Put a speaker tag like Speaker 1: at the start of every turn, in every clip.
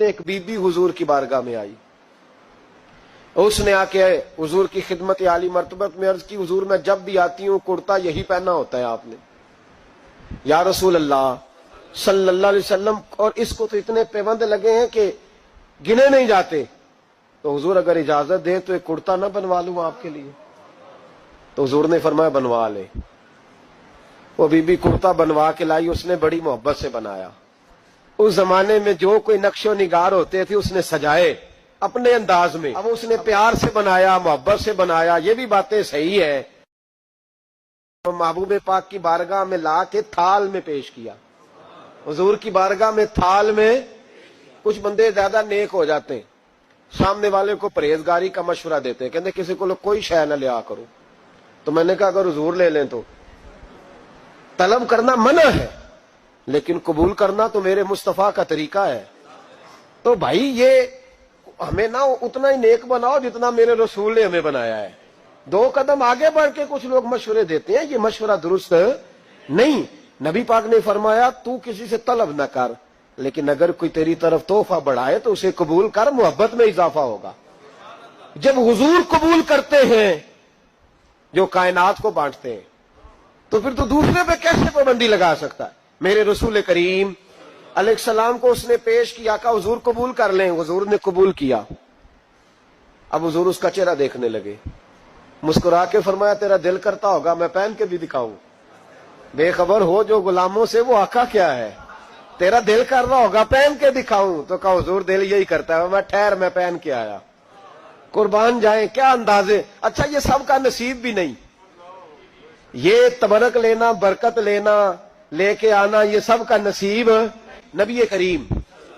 Speaker 1: ایک बीबी हुजूर की बारगाह में आई, उसने आके हुजूर की खिदमत आली मर्तबत में अर्ज की, हुजूर मैं जब भी आती हूँ कुर्ता यही पहना होता है आपने, या रसूल अल्लाह सल्लल्लाहु अलैहि वसल्लम, और इसको तो इतने पैबंद लगे हैं कि गिने नहीं जाते, तो हुजूर अगर इजाजत दें तो एक कुर्ता ना बनवा लूं आपके लिए। तो हुजूर ने फरमाया बनवा ले। वो बीबी कुर्ता बनवा के लाई, उसने बड़ी मोहब्बत से बनाया। उस जमाने में जो कोई नक्शो निगार होते थे उसने सजाए अपने अंदाज में, अब उसने प्यार से बनाया, मोहब्बत से बनाया, ये भी बातें सही है। महबूब पाक की बारगाह में ला के थाल में पेश किया। हुजूर की बारगाह में थाल में, कुछ बंदे ज्यादा नेक हो जाते हैं, सामने वाले को परहेजगारी का मशवरा देते हैं, कहते किसी को कोई शय न लिया करो। तो मैंने कहा अगर हुजूर ले लें तो तलब करना मना है, लेकिन कबूल करना तो मेरे मुस्तफा का तरीका है। तो भाई ये हमें ना उतना ही नेक बनाओ जितना मेरे रसूल ने हमें बनाया है। दो कदम आगे बढ़ के कुछ लोग मशवरे देते हैं, ये मशवरा दुरुस्त नहीं। नबी पाक ने फरमाया तू किसी से तलब न कर, लेकिन अगर कोई तेरी तरफ तोहफा बढ़ाए तो उसे कबूल कर, मोहब्बत में इजाफा होगा। जब हुजूर कबूल करते हैं जो कायनात को बांटते हैं, तो फिर तो दूसरे पे कैसे पाबंदी लगा सकता है। मेरे रसूल करीम अलैहिस्सलाम को उसने पेश किया, कहा हुजूर कबूल कर लें। हुजूर ने कबूल किया। अब हुजूर उसका चेहरा देखने लगे, मुस्कुरा के फरमाया तेरा दिल करता होगा मैं पहन के भी दिखाऊं। बेखबर हो जो गुलामों से वो आका क्या है, तेरा दिल कर रहा होगा पहन के दिखाऊं। तो कहा हुजूर दिल यही करता है, मैं ठहर मैं पहन के आया। कुर्बान जाए क्या अंदाजे। अच्छा ये सबका नसीब भी नहीं, ये तबरक लेना, बरकत लेना, लेके आना, ये सब का नसीब नबी करीम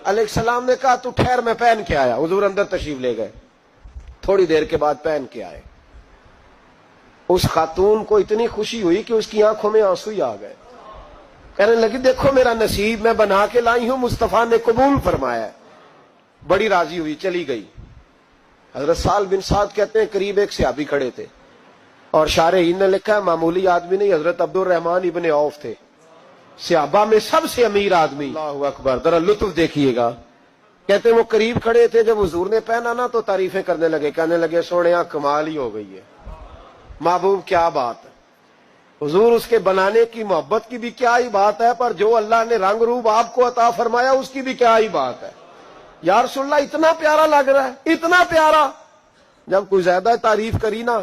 Speaker 1: अलैहिस्सलाम ने कहा तू ठहर मैं पहन के आया। हुजूर अंदर तशरीफ ले गए, थोड़ी देर के बाद पहन के आए। उस खातून को इतनी खुशी हुई कि उसकी आंखों में आंसू ही आ गए। कहने लगी देखो मेरा नसीब मैं बना के लाई हूं, मुस्तफा ने कबूल फरमाया। बड़ी राजी हुई, चली गई। हजरत साल बिन साद कहते हैं करीब एक सहाबी खड़े थे, और शारहीन ने लिखा है मामूली आदमी नहीं, हजरत अब्दुल रहमान इब्ने औफ थे, सहाबा में सबसे अमीर आदमी। अल्लाहु अकबर, जरा लुत्फ देखिएगा। कहते वो करीब खड़े थे, जब हुजूर ने पहना ना तो तारीफें करने लगे, कहने लगे सोनिया कमाल ही हो गई है, महबूब क्या बात है। हुजूर उसके बनाने की मोहब्बत की भी क्या ही बात है, पर जो अल्लाह ने रंग रूप आपको अता फरमाया उसकी भी क्या ही बात है। या रसूलल्लाह इतना प्यारा लग रहा है, इतना प्यारा। जब कोई ज्यादा तारीफ करी ना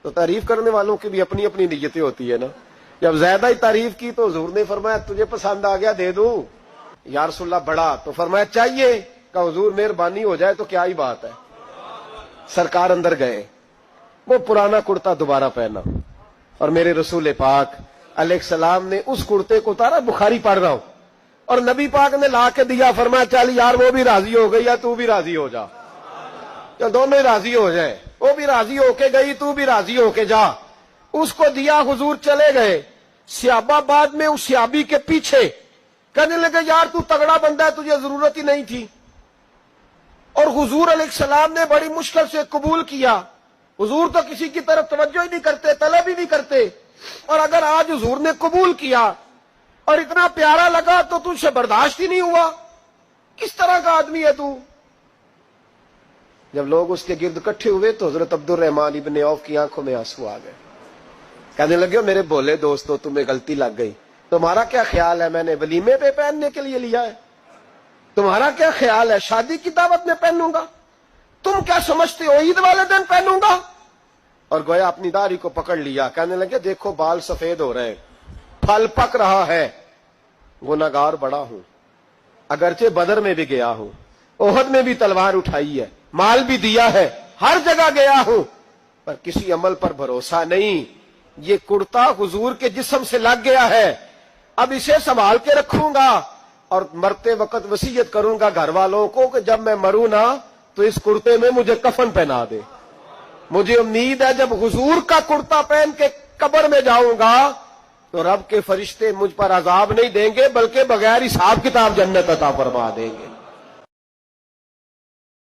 Speaker 1: तो तारीफ करने वालों की भी अपनी अपनी नीयतें होती है ना। जब ज्यादा ही तारीफ की तो हुजूर ने फरमाया तुझे पसंद आ गया दे दूं। या रसूलल्लाह बड़ा, तो फरमाया चाहिए, का हुजूर मेहरबानी हो जाए तो क्या ही बात है। सरकार अंदर गए, वो पुराना कुर्ता दोबारा पहना, और मेरे रसूल पाक अलैहिस्सलाम ने उस कुर्ते को उतारा। बुखारी पढ़ रहा हूं, और नबी पाक ने ला के दिया, फरमाया चल यार वो भी राजी हो गई या तू भी राजी हो जा, चल दोनों ही राजी हो जाए। वो भी राजी होके गई, तू भी राजी होके जा। उसको दिया, हुजूर चले गए। सहाबा बाद में उस सहाबी के पीछे कहने लगे यार तू तगड़ा बंदा है, तुझे जरूरत ही नहीं थी। और हुजूर अलैहिस्सलाम ने बड़ी मुश्किल से कबूल किया। हुजूर तो किसी की तरफ तवज्जो ही नहीं करते, तलब ही नहीं करते, और अगर आज हुजूर ने कबूल किया और इतना प्यारा लगा तो तुझसे बर्दाश्त ही नहीं हुआ। किस तरह का आदमी है तू। जब लोग उसके गिर्द इकट्ठे हुए तो हजरत अब्दुल रहमान इब्ने औफ की आंखों में आंसू आ गए। कहने लगे मेरे भोले दोस्तों तुम्हें गलती लग गई, तुम्हारा क्या ख्याल है मैंने वलीमे पे पहनने के लिए लिया है, तुम्हारा क्या ख्याल है शादी की दावत में पहनूंगा, तुम क्या समझते हो ईद वाले दिन पहनूंगा। और गोया अपनी दाढ़ी को पकड़ लिया। कहने लगे देखो बाल सफेद हो रहे हैं, फल पक रहा है, गुनाहगार बड़ा हूं, अगरचे बदर में भी गया हूं, ओहद में भी तलवार उठाई है, माल भी दिया है, हर जगह गया हूं, पर किसी अमल पर भरोसा नहीं। ये कुर्ता हुजूर के जिस्म से लग गया है, अब इसे संभाल के रखूंगा, और मरते वक्त वसीयत करूंगा घर वालों को कि जब मैं मरूं ना तो इस कुर्ते में मुझे कफन पहना दे। मुझे उम्मीद है जब हुजूर का कुर्ता पहन के कब्र में जाऊंगा तो रब के फरिश्ते मुझ पर अजाब नहीं देंगे, बल्कि बगैर हिसाब किताब जन्नत अता फरमा देंगे।